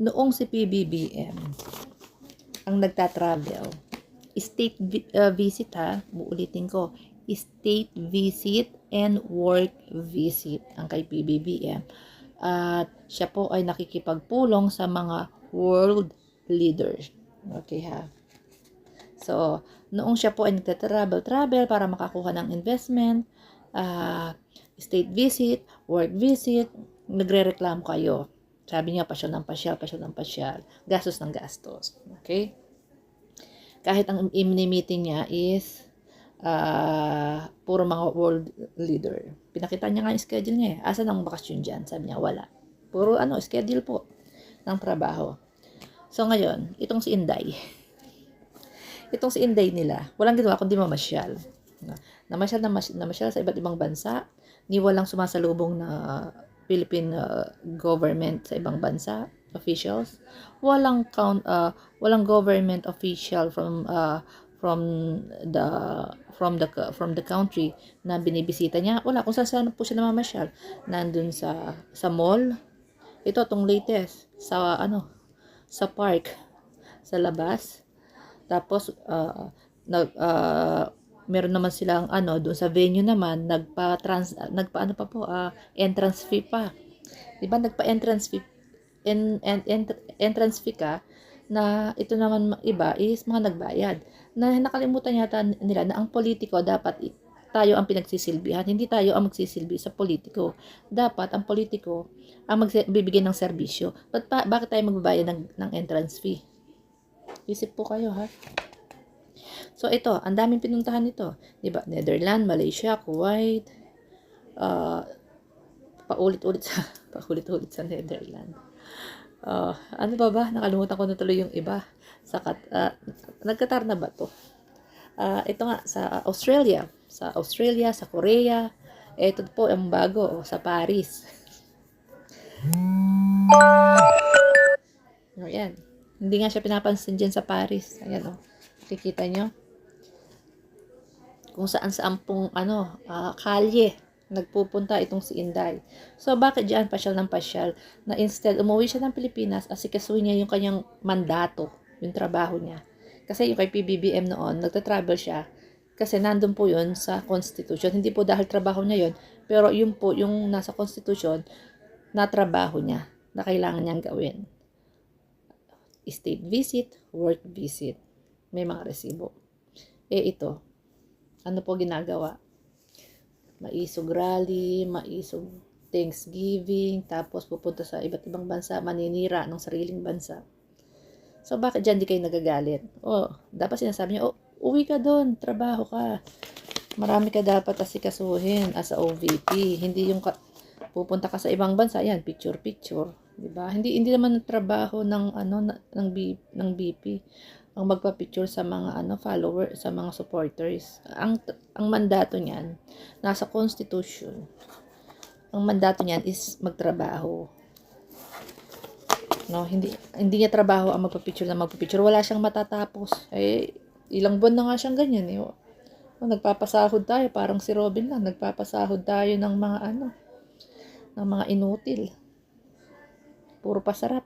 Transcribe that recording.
noong si PBBM ang nagta-travel, state visit ha, uulitin ko, state visit and work visit ang kay PBBM. At siya po ay nakikipagpulong sa mga world leaders. Okay ha. So, noong siya po ay nagta-travel para makakuha ng investment, state visit, work visit, nagre-reklamo kayo. Sabi niya, pasyal ng pasyal, gastos ng gastos. Okay? Kahit ang meeting niya is puro mga world leader. Pinakita niya nga yung schedule niya. Asan ang bakasyon dyan? Sabi niya, wala. Puro schedule po ng trabaho. So ngayon, itong si Inday. Itong si Inday nila, walang ginawa kundi mamasyal. Namasyal sa iba't ibang bansa, ni walang sumasalubong na Philippine government sa ibang bansa, officials. Walang government official from the country na binibisita niya. Wala, kung saan po siya namamasyal. Nandun sa mall. Ito tong latest sa park, sa labas. Tapos meron naman silang doon sa venue naman entrance fee pa. 'Di ba nagpa-entrance fee entrance fee ka na ito naman iba is mga nagbayad. Na nakalimutan yata nila na ang politiko dapat tayo ang pinagsisilbihan, hindi tayo ang magsisilbi sa politiko. Dapat ang politiko ang magbibigay ng serbisyo. Bakit tayo magbabayad ng entrance fee? Isip po kayo ha. So ito, ang daming pinuntahan nito, 'di ba? Netherlands, Malaysia, Kuwait, paulit-ulit sa Netherlands. Ano ba? Nakalimutan ko na tuloy yung iba. Nagkatar na ba to? Ito nga sa Australia, sa Korea. Ito po ang bago sa Paris. Ayan. Hindi nga siya pinapansin dyan sa Paris. Ayan Kikita nyo? Kung saan pong kalye nagpupunta itong si Inday. So, bakit dyan pasyal ng pasyal? Na instead, umuwi siya ng Pilipinas, asikasuhin niya yung kanyang mandato, yung trabaho niya. Kasi yung kay PBBM noon, nagta-travel siya. Kasi nandun po yun sa Constitution. Hindi po dahil trabaho niya yun, pero yun po yung nasa Constitution na trabaho niya, na kailangan niyang gawin. State visit, work visit. May mga resibo. Ito, ano po ginagawa? Maisog rally, maisog Thanksgiving, tapos pupunta sa iba't ibang bansa, maninira ng sariling bansa. So, bakit dyan di kayo nagagalit? Dapat sinasabi niyo, uwi ka doon, trabaho ka. Marami ka dapat asikasuhin as a OVP. Hindi yung pupunta ka sa ibang bansa, yan, picture. Diba? Hindi naman trabaho ng BP ang magpa-picture sa mga follower, sa mga supporters. Ang mandato niyan nasa Constitution. Ang mandato niyan is magtrabaho. Hindi niya trabaho ang magpa-picture. Wala siyang matatapos. Ilang buwan na nga siyang ganyan nagpapasahod tayo, parang si Robin lang, nagpapasahod tayo ng mga ng mga inutil. Puro pasarap.